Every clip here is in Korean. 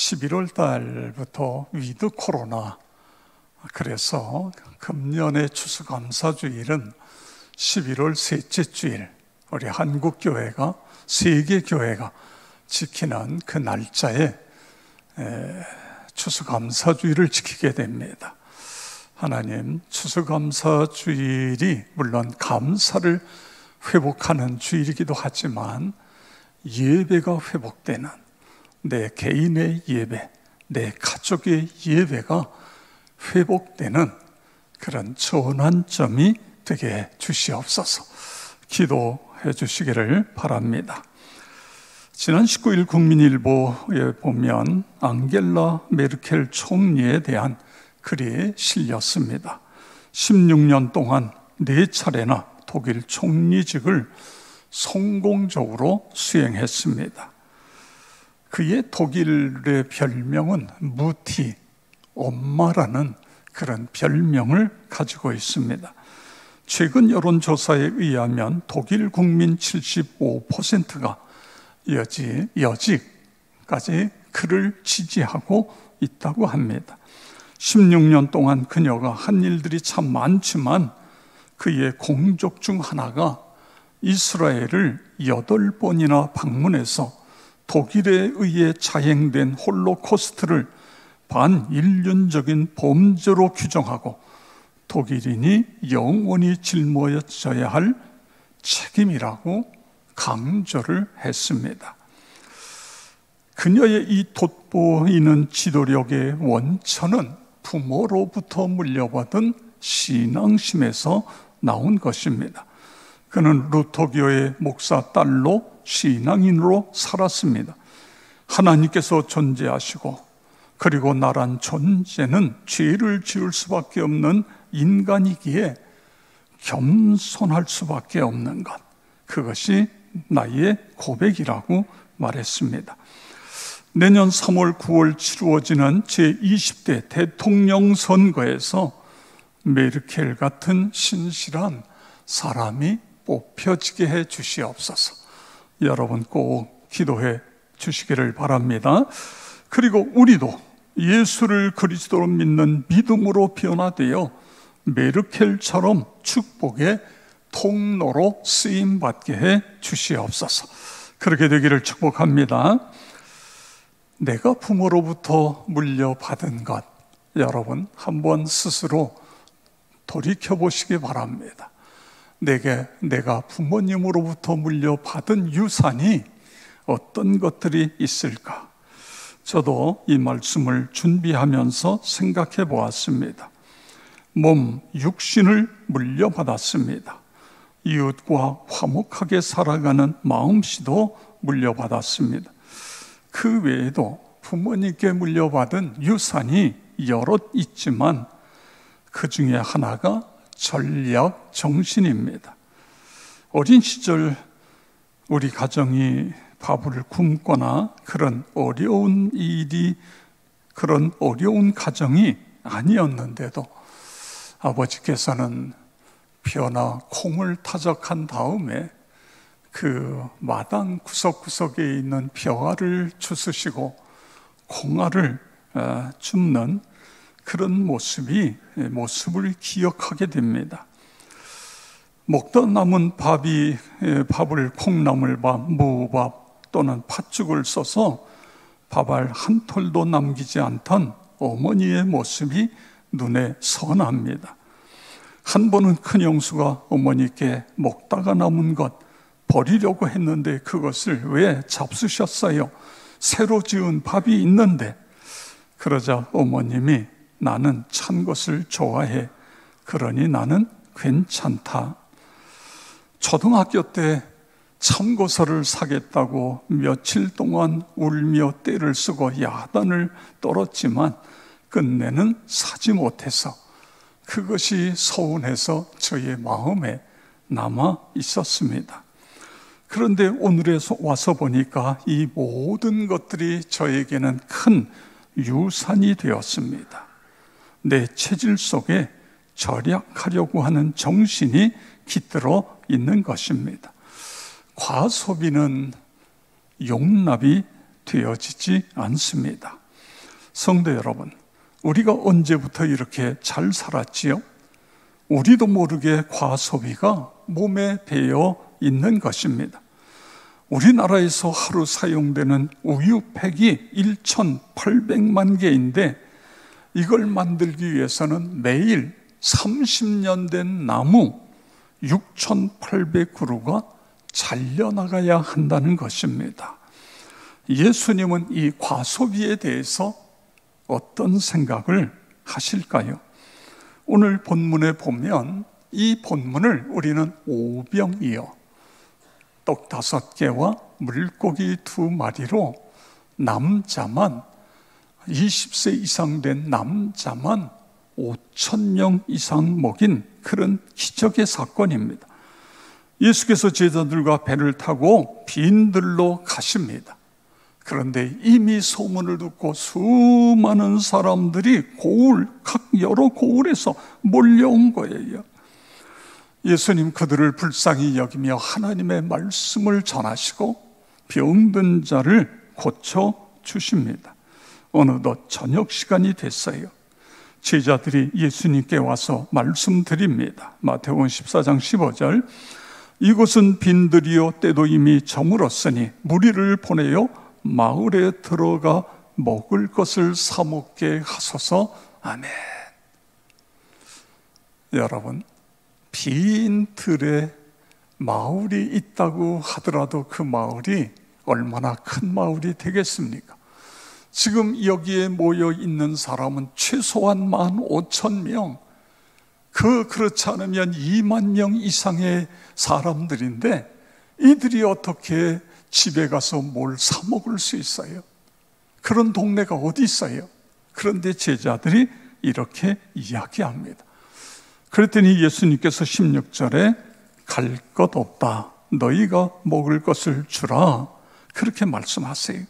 11월 달부터 위드 코로나, 그래서 금년의 추수감사주일은 11월 셋째 주일, 우리 한국교회가, 세계교회가 지키는 그 날짜에 추수감사주일을 지키게 됩니다. 하나님, 추수감사주일이 물론 감사를 회복하는 주일이기도 하지만 예배가 회복되는, 내 개인의 예배, 내 가족의 예배가 회복되는 그런 전환점이 되게 주시옵소서. 기도해 주시기를 바랍니다. 지난 19일 국민일보에 보면 앙겔라 메르켈 총리에 대한 글이 실렸습니다. 16년 동안 4차례나 독일 총리직을 성공적으로 수행했습니다. 그의 독일의 별명은 무티, 엄마라는 그런 별명을 가지고 있습니다. 최근 여론조사에 의하면 독일 국민 75%가 여직까지 그를 지지하고 있다고 합니다. 16년 동안 그녀가 한 일들이 참 많지만 그의 공적 중 하나가 이스라엘을 8번이나 방문해서 독일에 의해 자행된 홀로코스트를 반인륜적인 범죄로 규정하고 독일인이 영원히 짊어져야 할 책임이라고 강조를 했습니다. 그녀의 이 돋보이는 지도력의 원천은 부모로부터 물려받은 신앙심에서 나온 것입니다. 그는 루터교의 목사 딸로 신앙인으로 살았습니다. 하나님께서 존재하시고 그리고 나란 존재는 죄를 지을 수밖에 없는 인간이기에 겸손할 수밖에 없는 것, 그것이 나의 고백이라고 말했습니다. 내년 3월, 9월 치루어지는 제20대 대통령 선거에서 메르켈 같은 신실한 사람이 뽑혀지게 해 주시옵소서. 여러분 꼭 기도해 주시기를 바랍니다. 그리고 우리도 예수를 그리스도로 믿는 믿음으로 변화되어 메르켈처럼 축복의 통로로 쓰임받게 해 주시옵소서. 그렇게 되기를 축복합니다. 내가 부모로부터 물려받은 것, 여러분 한번 스스로 돌이켜보시기 바랍니다. 내가 부모님으로부터 물려받은 유산이 어떤 것들이 있을까? 저도 이 말씀을 준비하면서 생각해 보았습니다. 몸, 육신을 물려받았습니다. 이웃과 화목하게 살아가는 마음씨도 물려받았습니다. 그 외에도 부모님께 물려받은 유산이 여럿 있지만 그 중에 하나가 전략 정신입니다. 어린 시절 우리 가정이 밥을 굶거나 그런 어려운 가정이 아니었는데도 아버지께서는 벼나 콩을 타작한 다음에 그 마당 구석구석에 있는 벼알을 주스시고 콩알을 줍는 그런 모습을 기억하게 됩니다. 먹다 남은 밥을 콩나물밥, 무밥 또는 팥죽을 써서 밥알 한 톨도 남기지 않던 어머니의 모습이 눈에 선합니다. 한 번은 큰 형수가 어머니께 먹다가 남은 것 버리려고 했는데 그것을 왜 잡수셨어요? 새로 지은 밥이 있는데. 그러자 어머님이 나는 찬 것을 좋아해. 그러니 나는 괜찮다. 초등학교 때 참고서를 사겠다고 며칠 동안 울며 떼를 쓰고 야단을 떨었지만 끝내는 사지 못해서 그것이 서운해서 저의 마음에 남아 있었습니다. 그런데 오늘에 와서 보니까 이 모든 것들이 저에게는 큰 유산이 되었습니다. 내 체질 속에 절약하려고 하는 정신이 깃들어 있는 것입니다. 과소비는 용납이 되어지지 않습니다. 성도 여러분, 우리가 언제부터 이렇게 잘 살았지요? 우리도 모르게 과소비가 몸에 배어 있는 것입니다. 우리나라에서 하루 사용되는 우유팩이 1,800만 개인데 이걸 만들기 위해서는 매일 30년 된 나무 6,800그루가 잘려나가야 한다는 것입니다. 예수님은 이 과소비에 대해서 어떤 생각을 하실까요? 오늘 본문에 보면 이 본문을 우리는 오병이어 떡 5개와 물고기 2마리로 남자만 20세 이상 된 남자만 5,000명 이상 먹인 그런 기적의 사건입니다. 예수께서 제자들과 배를 타고 빈들로 가십니다. 그런데 이미 소문을 듣고 수많은 사람들이 각 여러 고을에서 몰려온 거예요. 예수님 그들을 불쌍히 여기며 하나님의 말씀을 전하시고 병든 자를 고쳐주십니다. 어느덧 저녁 시간이 됐어요. 제자들이 예수님께 와서 말씀드립니다. 마태복음 14장 15절, 이곳은 빈들이요 때도 이미 저물었으니 무리를 보내요 마을에 들어가 먹을 것을 사 먹게 하소서. 아멘. 여러분, 빈 들에 마을이 있다고 하더라도 그 마을이 얼마나 큰 마을이 되겠습니까? 지금 여기에 모여 있는 사람은 최소한 15,000명, 그렇지 않으면 2만 명 이상의 사람들인데 이들이 어떻게 집에 가서 뭘 사 먹을 수 있어요? 그런 동네가 어디 있어요? 그런데 제자들이 이렇게 이야기합니다. 그랬더니 예수님께서 16절에 갈 것 없다, 너희가 먹을 것을 주라, 그렇게 말씀하세요.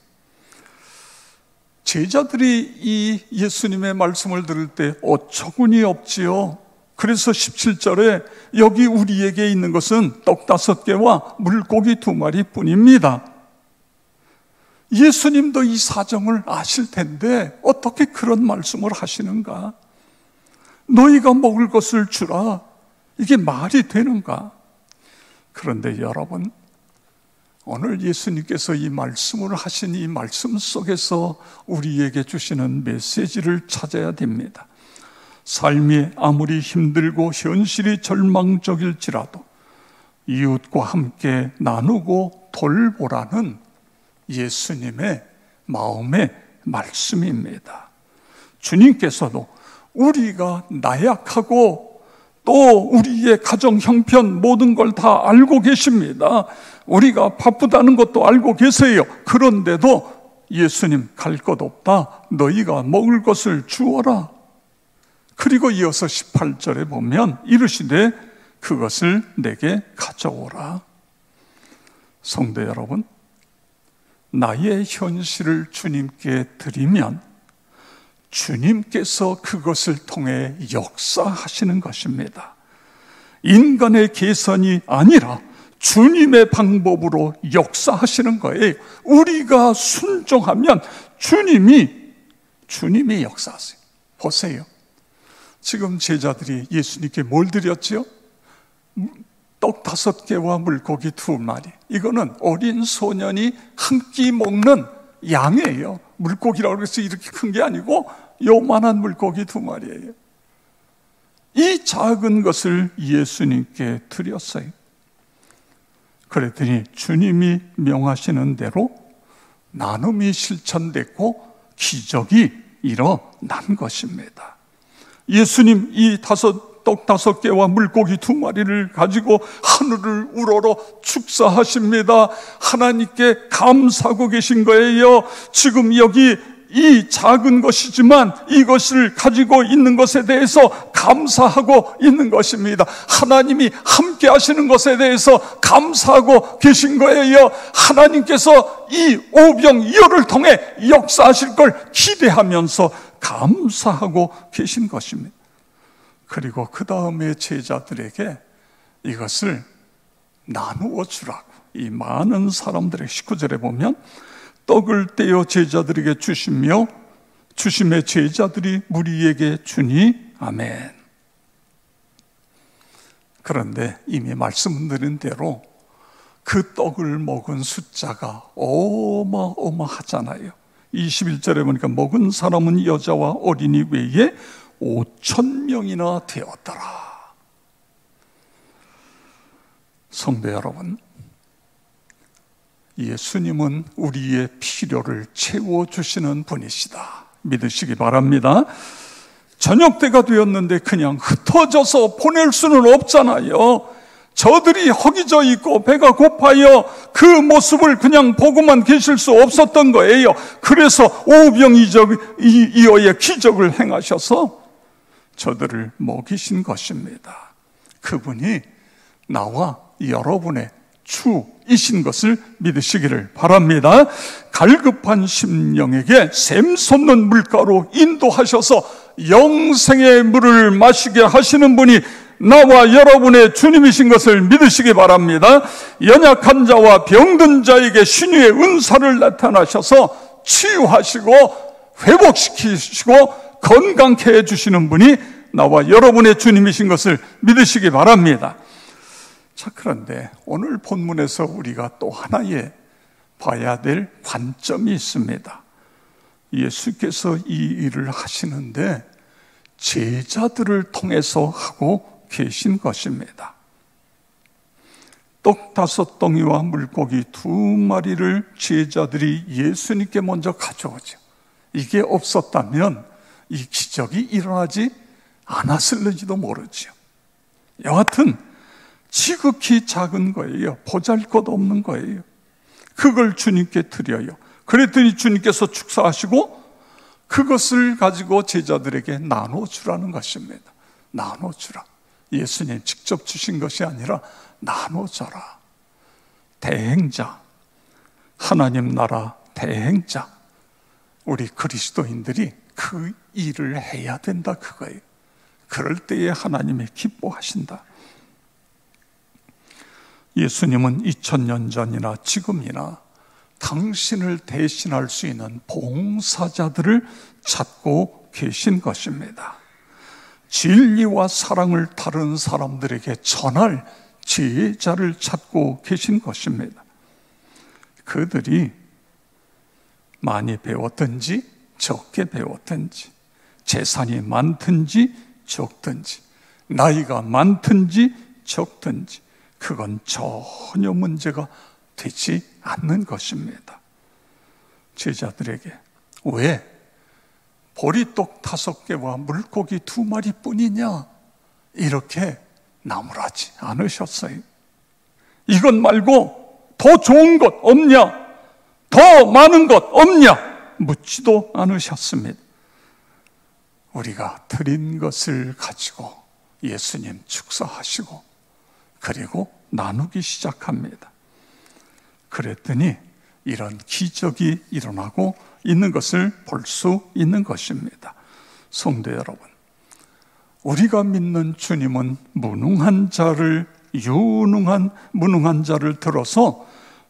제자들이 이 예수님의 말씀을 들을 때 어처구니 없지요. 그래서 17절에 여기 우리에게 있는 것은 떡 5개와 물고기 2마리 뿐입니다. 예수님도 이 사정을 아실 텐데 어떻게 그런 말씀을 하시는가? 너희가 먹을 것을 주라, 이게 말이 되는가? 그런데 여러분, 오늘 예수님께서 이 말씀을 하신 이 말씀 속에서 우리에게 주시는 메시지를 찾아야 됩니다. 삶이 아무리 힘들고 현실이 절망적일지라도 이웃과 함께 나누고 돌보라는 예수님의 마음의 말씀입니다. 주님께서도 우리가 나약하고 또 우리의 가정 형편 모든 걸 다 알고 계십니다. 우리가 바쁘다는 것도 알고 계세요. 그런데도 예수님 갈 것 없다, 너희가 먹을 것을 주어라. 그리고 이어서 18절에 보면 이르시되 그것을 내게 가져오라. 성도 여러분, 나의 현실을 주님께 드리면 주님께서 그것을 통해 역사하시는 것입니다. 인간의 계산이 아니라 주님의 방법으로 역사하시는 거예요. 우리가 순종하면 주님이 역사하세요. 보세요. 지금 제자들이 예수님께 뭘 드렸죠? 떡 5개와 물고기 2마리. 이거는 어린 소년이 한 끼 먹는 양이에요. 물고기라고 해서 이렇게 큰 게 아니고 요만한 물고기 2마리예요. 이 작은 것을 예수님께 드렸어요. 그랬더니 주님이 명하시는 대로 나눔이 실천됐고 기적이 일어난 것입니다. 예수님 이 떡 5개와 물고기 2마리를 가지고 하늘을 우러러 축사하십니다. 하나님께 감사하고 계신 거예요. 지금 여기 이 작은 것이지만 이것을 가지고 있는 것에 대해서 감사하고 있는 것입니다. 하나님이 함께 하시는 것에 대해서 감사하고 계신 거예요. 하나님께서 이 오병이어를 통해 역사하실 걸 기대하면서 감사하고 계신 것입니다. 그리고 그 다음에 제자들에게 이것을 나누어 주라고, 이 많은 사람들의 19절에 보면 떡을 떼어 제자들에게 주시며 주심의 제자들이 무리에게 주니 아멘. 그런데 이미 말씀드린 대로 그 떡을 먹은 숫자가 어마어마하잖아요. 21절에 보니까 먹은 사람은 여자와 어린이 외에 5,000명이나 되었더라. 성도 여러분, 예수님은 우리의 필요를 채워주시는 분이시다. 믿으시기 바랍니다. 저녁 때가 되었는데 그냥 흩어져서 보낼 수는 없잖아요. 저들이 허기져 있고 배가 고파요. 그 모습을 그냥 보고만 계실 수 없었던 거예요. 그래서 오병이어의 기적을 행하셔서 저들을 먹이신 것입니다. 그분이 나와 여러분의 주이신 것을 믿으시기를 바랍니다. 갈급한 심령에게 샘솟는 물가로 인도하셔서 영생의 물을 마시게 하시는 분이 나와 여러분의 주님이신 것을 믿으시기 바랍니다. 연약한 자와 병든 자에게 신유의 은사를 나타나셔서 치유하시고 회복시키시고 건강케 해주시는 분이 나와 여러분의 주님이신 것을 믿으시기 바랍니다. 자, 그런데 오늘 본문에서 우리가 또 하나의 봐야 될 관점이 있습니다. 예수께서 이 일을 하시는데 제자들을 통해서 하고 계신 것입니다. 떡 5덩이와 물고기 2마리를 제자들이 예수님께 먼저 가져오죠. 이게 없었다면 이 기적이 일어나지 않았을지도 모르죠. 여하튼 지극히 작은 거예요. 보잘것없는 거예요. 그걸 주님께 드려요. 그랬더니 주님께서 축사하시고 그것을 가지고 제자들에게 나눠주라는 것입니다. 나눠주라. 예수님 직접 주신 것이 아니라 나눠줘라. 대행자, 하나님 나라 대행자, 우리 그리스도인들이 그 일을 해야 된다, 그거예요. 그럴 때에 하나님이 기뻐하신다. 예수님은 2000년 전이나 지금이나 당신을 대신할 수 있는 봉사자들을 찾고 계신 것입니다. 진리와 사랑을 다른 사람들에게 전할 제자를 찾고 계신 것입니다. 그들이 많이 배웠든지 적게 배웠든지, 재산이 많든지 적든지, 나이가 많든지 적든지, 그건 전혀 문제가 되지 않는 것입니다. 제자들에게 왜 보리떡 5개와 물고기 2마리 뿐이냐 이렇게 나무라지 않으셨어요. 이것 말고 더 좋은 것 없냐, 더 많은 것 없냐 묻지도 않으셨습니다. 우리가 드린 것을 가지고 예수님 축사하시고 그리고 나누기 시작합니다. 그랬더니 이런 기적이 일어나고 있는 것을 볼 수 있는 것입니다. 성도 여러분, 우리가 믿는 주님은 무능한 자를 들어서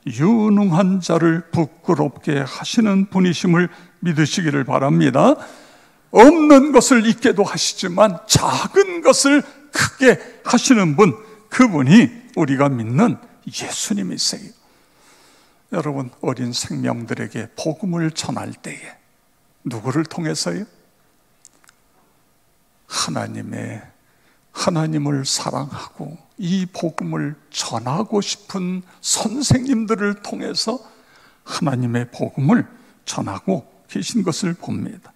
유능한 자를 부끄럽게 하시는 분이심을 믿으시기를 바랍니다. 없는 것을 있게도 하시지만 작은 것을 크게 하시는 분, 그분이 우리가 믿는 예수님이세요. 여러분, 어린 생명들에게 복음을 전할 때에 누구를 통해서요? 하나님을 사랑하고 이 복음을 전하고 싶은 선생님들을 통해서 하나님의 복음을 전하고 계신 것을 봅니다.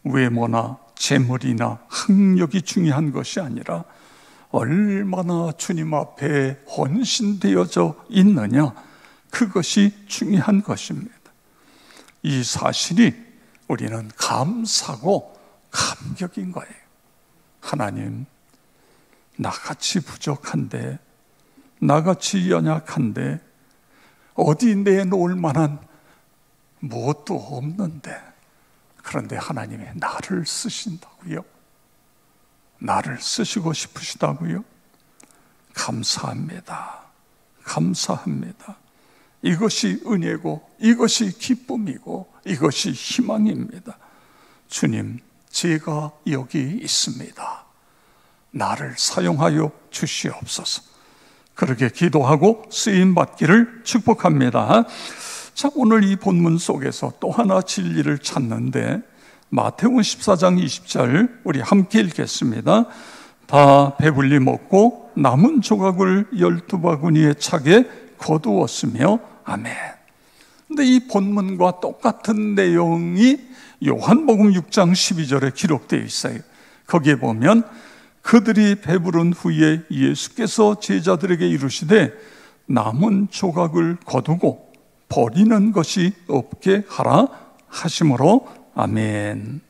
외모나 재물이나 학력이 중요한 것이 아니라 얼마나 주님 앞에 헌신되어져 있느냐, 그것이 중요한 것입니다. 이 사실이 우리는 감사고 감격인 거예요. 하나님, 나같이 부족한데, 나같이 연약한데, 어디 내놓을 만한 무엇도 없는데, 그런데 하나님이 나를 쓰신다고요? 나를 쓰시고 싶으시다고요? 감사합니다. 감사합니다. 이것이 은혜고, 이것이 기쁨이고, 이것이 희망입니다. 주님, 제가 여기 있습니다. 나를 사용하여 주시옵소서. 그렇게 기도하고 쓰임받기를 축복합니다. 자, 오늘 이 본문 속에서 또 하나 진리를 찾는데 마태복음 14장 20절 우리 함께 읽겠습니다. 다 배불리 먹고 남은 조각을 12바구니에 차게 거두었으며 아멘. 근데 이 본문과 똑같은 내용이 요한복음 6장 12절에 기록되어 있어요. 거기에 보면 그들이 배부른 후에 예수께서 제자들에게 이르시되 남은 조각을 거두고 버리는 것이 없게 하라 하심으로 아멘.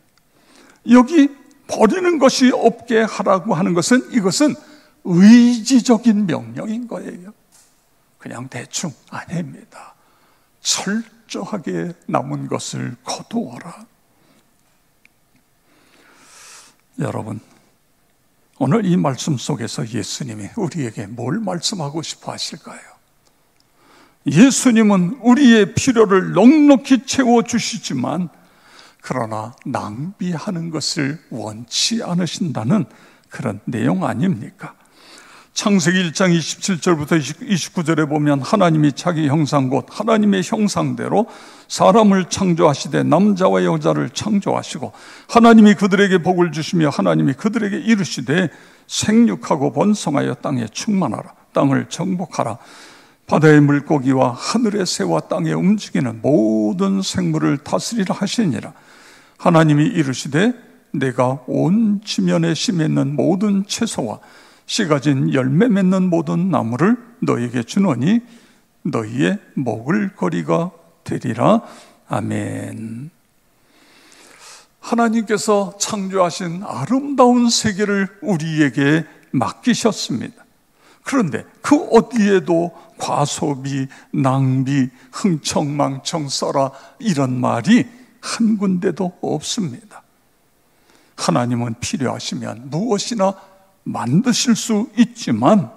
여기 버리는 것이 없게 하라고 하는 것은 이것은 의지적인 명령인 거예요. 그냥 대충 아닙니다. 철저하게 남은 것을 거두어라. 여러분, 오늘 이 말씀 속에서 예수님이 우리에게 뭘 말씀하고 싶어 하실까요? 예수님은 우리의 필요를 넉넉히 채워주시지만 그러나 낭비하는 것을 원치 않으신다는 그런 내용 아닙니까? 창세기 1장 27절부터 29절에 보면 하나님이 자기 형상 곧 하나님의 형상대로 사람을 창조하시되 남자와 여자를 창조하시고 하나님이 그들에게 복을 주시며 하나님이 그들에게 이르시되 생육하고 번성하여 땅에 충만하라. 땅을 정복하라. 바다의 물고기와 하늘의 새와 땅에 움직이는 모든 생물을 다스리라 하시니라. 하나님이 이르시되 내가 온 지면에 씨 맺는 모든 채소와 씨 가진 열매 맺는 모든 나무를 너에게 주노니 너희의 먹을 거리가 되리라. 아멘. 하나님께서 창조하신 아름다운 세계를 우리에게 맡기셨습니다. 그런데 그 어디에도 과소비, 낭비, 흥청망청 써라 이런 말이 한 군데도 없습니다. 하나님은 필요하시면 무엇이나 만드실 수 있지만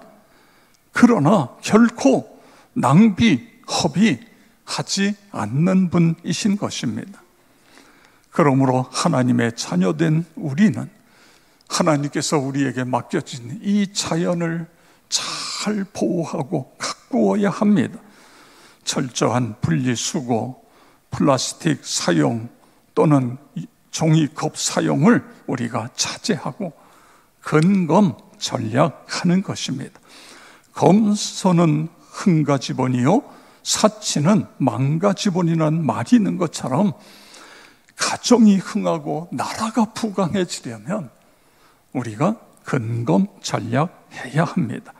그러나 결코 낭비, 허비하지 않는 분이신 것입니다. 그러므로 하나님의 자녀된 우리는 하나님께서 우리에게 맡겨진 이 자연을 잘 보호하고 가꾸어야 합니다. 철저한 분리수거, 플라스틱 사용 또는 종이컵 사용을 우리가 자제하고 근검 전략하는 것입니다. 검소는 흥가지본이요 사치는 망가지본이라는 말이 있는 것처럼 가정이 흥하고 나라가 부강해지려면 우리가 근검 전략해야 합니다.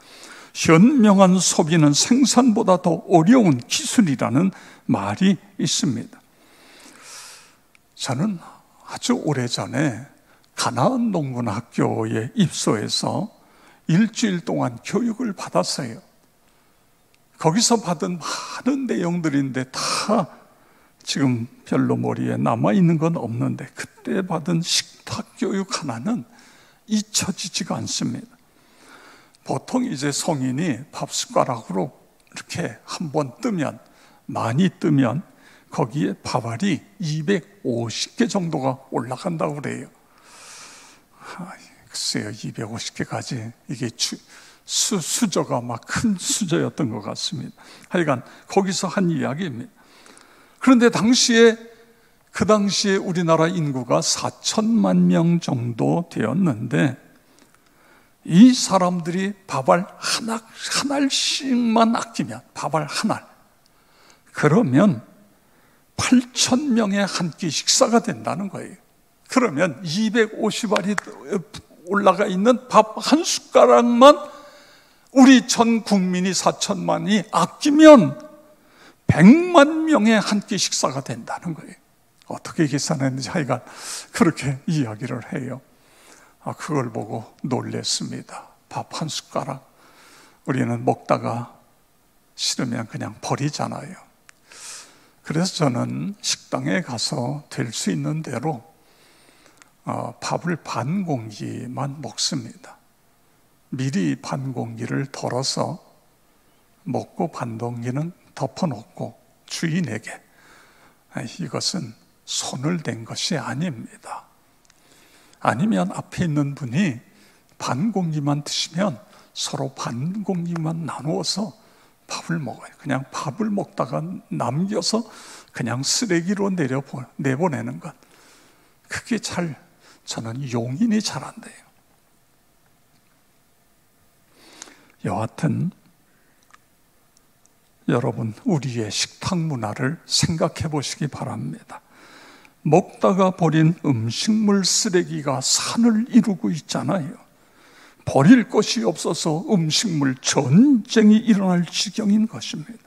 현명한 소비는 생산보다 더 어려운 기술이라는 말이 있습니다. 저는 아주 오래전에 가나안 농군학교에 입소해서 일주일 동안 교육을 받았어요. 거기서 받은 많은 내용들인데 다 지금 별로 머리에 남아있는 건 없는데 그때 받은 식탁 교육 하나는 잊혀지지가 않습니다. 보통 이제 성인이 밥 숟가락으로 이렇게 한번 뜨면, 많이 뜨면 거기에 밥알이 250개 정도가 올라간다고 그래요. 글쎄요, 250개까지 이게 수저가 막 큰 수저였던 것 같습니다. 하여간 거기서 한 이야기입니다. 그런데 그 당시에 우리나라 인구가 4천만 명 정도 되었는데 이 사람들이 밥알 하나씩만 아끼면, 밥알 하나, 그러면 8,000명의 한 끼 식사가 된다는 거예요. 그러면 250알이 올라가 있는 밥 한 숟가락만 우리 전 국민이 4천만이 아끼면 100만 명의 한 끼 식사가 된다는 거예요. 어떻게 계산했는지 하여간 그렇게 이야기를 해요. 그걸 보고 놀랬습니다. 밥 한 숟가락. 우리는 먹다가 싫으면 그냥 버리잖아요. 그래서 저는 식당에 가서 될 수 있는 대로 밥을 반 공기만 먹습니다. 미리 반 공기를 덜어서 먹고 반 공기는 덮어놓고 주인에게 이것은 손을 댄 것이 아닙니다. 아니면 앞에 있는 분이 반 공기만 드시면 서로 반 공기만 나누어서 밥을 먹어요. 그냥 밥을 먹다가 남겨서 그냥 쓰레기로 내보내는 것. 그게 저는 용인이 잘 안 돼요. 여하튼 여러분, 우리의 식탁 문화를 생각해 보시기 바랍니다. 먹다가 버린 음식물 쓰레기가 산을 이루고 있잖아요. 버릴 것이 없어서 음식물 전쟁이 일어날 지경인 것입니다.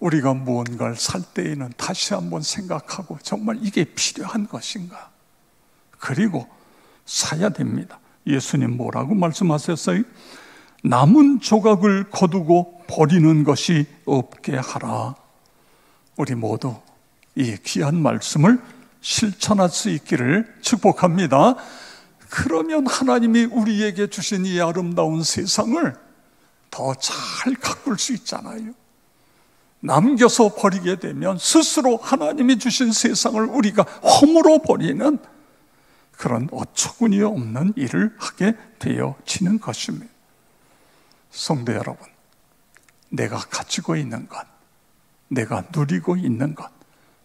우리가 무언가를 살 때에는 다시 한번 생각하고 정말 이게 필요한 것인가? 그리고 사야 됩니다. 예수님 뭐라고 말씀하셨어요? 남은 조각을 거두고 버리는 것이 없게 하라. 우리 모두 이 귀한 말씀을 실천할 수 있기를 축복합니다. 그러면 하나님이 우리에게 주신 이 아름다운 세상을 더 잘 가꿀 수 있잖아요. 남겨서 버리게 되면 스스로 하나님이 주신 세상을 우리가 허물어 버리는 그런 어처구니 없는 일을 하게 되어지는 것입니다. 성도 여러분, 내가 가지고 있는 것, 내가 누리고 있는 것,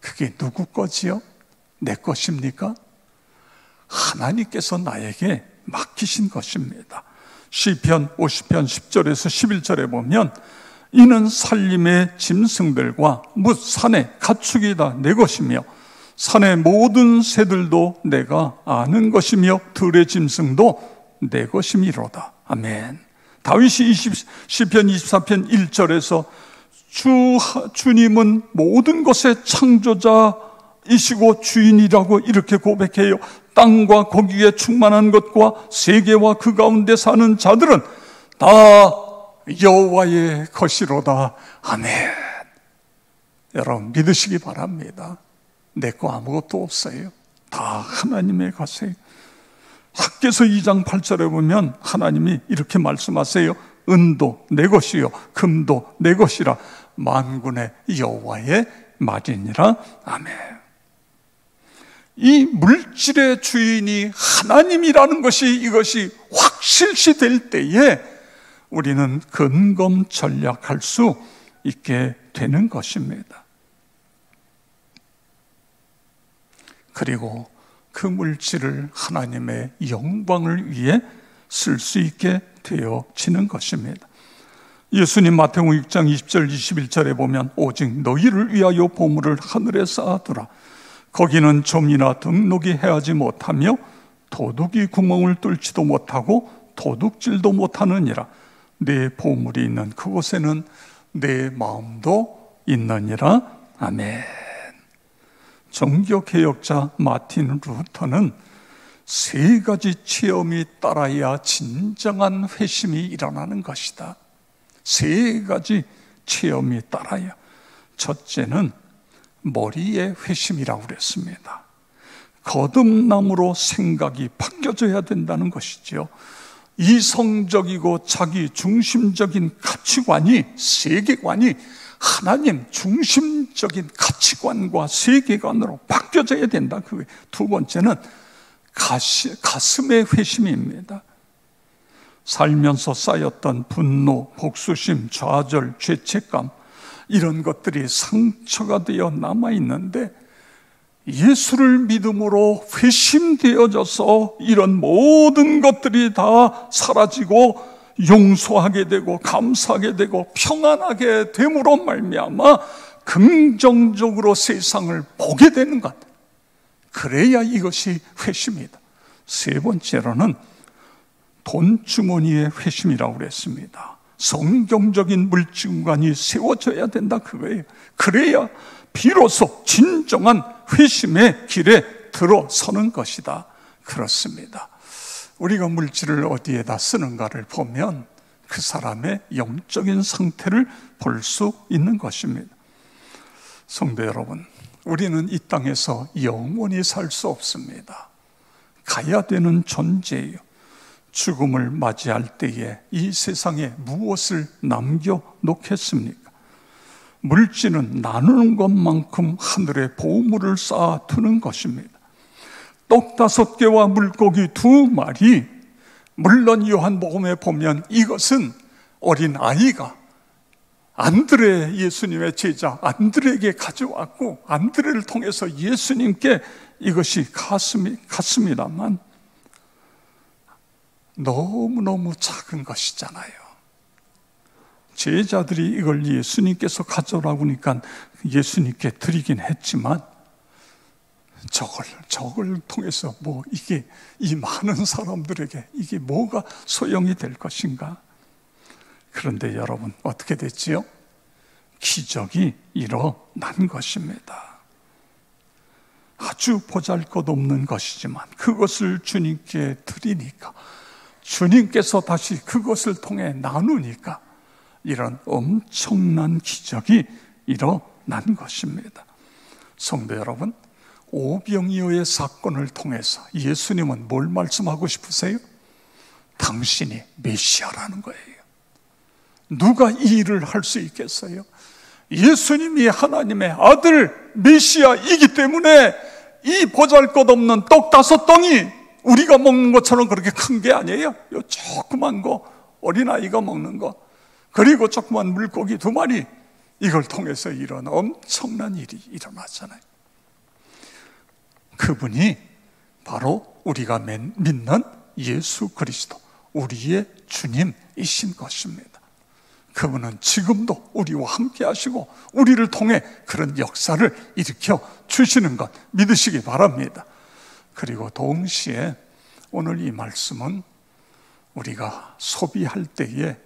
그게 누구 거지요? 내 것입니까? 하나님께서 나에게 맡기신 것입니다. 시편 50편 10절에서 11절에 보면 이는 산림의 짐승들과 뭇 산의 가축이 다 내 것이며 산의 모든 새들도 내가 아는 것이며 들의 짐승도 내 것이미로다. 아멘. 다윗이 시편 24편 1절에서 주님은 모든 것의 창조자이시고 주인이라고 이렇게 고백해요. 땅과 거기에 충만한 것과 세계와 그 가운데 사는 자들은 다 여호와의 것이로다. 아멘. 여러분 믿으시기 바랍니다. 내 거 아무것도 없어요. 다 하나님의 것이에요. 학개서 2장 8절에 보면 하나님이 이렇게 말씀하세요. 은도 내 것이요 금도 내 것이라 만군의 여호와의 말이니라. 아멘. 이 물질의 주인이 하나님이라는 것이 이것이 확실시 될 때에 우리는 근검전략할 수 있게 되는 것입니다. 그리고 그 물질을 하나님의 영광을 위해 쓸 수 있게 되어지는 것입니다. 예수님 마태복음 6장 20절 21절에 보면 오직 너희를 위하여 보물을 하늘에 쌓아두라. 거기는 좀이나 등록이 해하지 못하며 도둑이 구멍을 뚫지도 못하고 도둑질도 못하느니라. 내 보물이 있는 그곳에는 내 마음도 있느니라. 아멘. 종교개혁자 마틴 루터는 세 가지 체험이 따라야 진정한 회심이 일어나는 것이다. 세 가지 체험이 따라야. 첫째는 머리의 회심이라고 그랬습니다. 거듭남으로 생각이 바뀌어져야 된다는 것이죠. 이성적이고 자기 중심적인 가치관이, 세계관이 하나님 중심적인 가치관과 세계관으로 바뀌어져야 된다. 두 번째는 가슴의 회심입니다. 살면서 쌓였던 분노, 복수심, 좌절, 죄책감 이런 것들이 상처가 되어 남아있는데 예수를 믿음으로 회심되어져서 이런 모든 것들이 다 사라지고 용서하게 되고 감사하게 되고 평안하게 됨으로 말미암아 긍정적으로 세상을 보게 되는 것. 그래야 이것이 회심이다. 세 번째로는 돈주머니의 회심이라고 그랬습니다. 성경적인 물증관이 세워져야 된다 그거예요. 그래야 비로소 진정한 회심의 길에 들어서는 것이다. 그렇습니다. 우리가 물질을 어디에다 쓰는가를 보면 그 사람의 영적인 상태를 볼 수 있는 것입니다. 성도 여러분, 우리는 이 땅에서 영원히 살 수 없습니다. 가야 되는 존재예요. 죽음을 맞이할 때에 이 세상에 무엇을 남겨놓겠습니까? 물질은 나누는 것만큼 하늘에 보물을 쌓아두는 것입니다. 떡 5개와 물고기 2마리, 물론 요한복음에 보면 이것은 어린 아이가 안드레, 예수님의 제자 안드레에게 가져왔고 안드레를 통해서 예수님께 이것이 갔습니다만 너무너무 작은 것이잖아요. 제자들이 이걸 예수님께서 가져오라고 하니까 예수님께 드리긴 했지만 저걸 통해서 이게 이 많은 사람들에게 이게 뭐가 소용이 될 것인가? 그런데 여러분 어떻게 됐지요? 기적이 일어난 것입니다. 아주 보잘것없는 것이지만 그것을 주님께 드리니까 주님께서 다시 그것을 통해 나누니까 이런 엄청난 기적이 일어난 것입니다. 성도 여러분, 오병이어의 사건을 통해서 예수님은 뭘 말씀하고 싶으세요? 당신이 메시아라는 거예요. 누가 이 일을 할 수 있겠어요? 예수님이 하나님의 아들 메시아이기 때문에 이 보잘것없는 떡 5덩이 우리가 먹는 것처럼 그렇게 큰 게 아니에요. 요 조그만 거, 어린아이가 먹는 거, 그리고 조그만 물고기 2마리, 이걸 통해서 이런 엄청난 일이 일어나잖아요. 그분이 바로 우리가 믿는 예수 그리스도, 우리의 주님이신 것입니다. 그분은 지금도 우리와 함께 하시고 우리를 통해 그런 역사를 일으켜 주시는 것 믿으시기 바랍니다. 그리고 동시에 오늘 이 말씀은 우리가 소비할 때에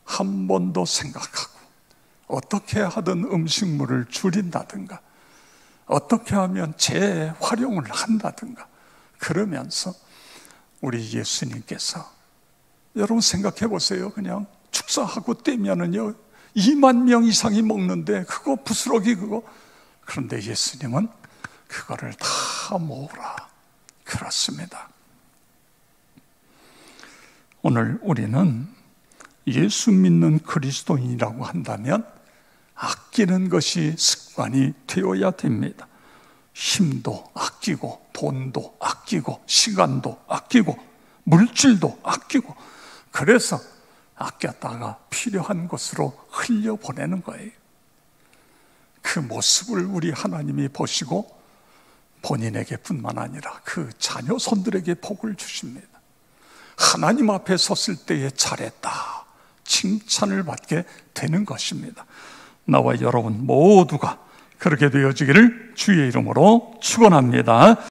한 번 더 생각하고 어떻게 하든 음식물을 줄인다든가 어떻게 하면 재활용을 한다든가 그러면서 우리 예수님께서, 여러분 생각해 보세요. 그냥 축사하고 떼면은요 2만 명 이상이 먹는데 그거 부스러기 그거, 그런데 예수님은 그거를 다 모으라 그렇습니다. 오늘 우리는 예수 믿는 그리스도인이라고 한다면 아끼는 것이 습관이 되어야 됩니다. 힘도 아끼고 돈도 아끼고 시간도 아끼고 물질도 아끼고, 그래서 아꼈다가 필요한 곳으로 흘려보내는 거예요. 그 모습을 우리 하나님이 보시고 본인에게 뿐만 아니라 그 자녀손들에게 복을 주십니다. 하나님 앞에 섰을 때에 잘했다 칭찬을 받게 되는 것입니다. 나와 여러분 모두가 그렇게 되어지기를 주의 이름으로 축원합니다.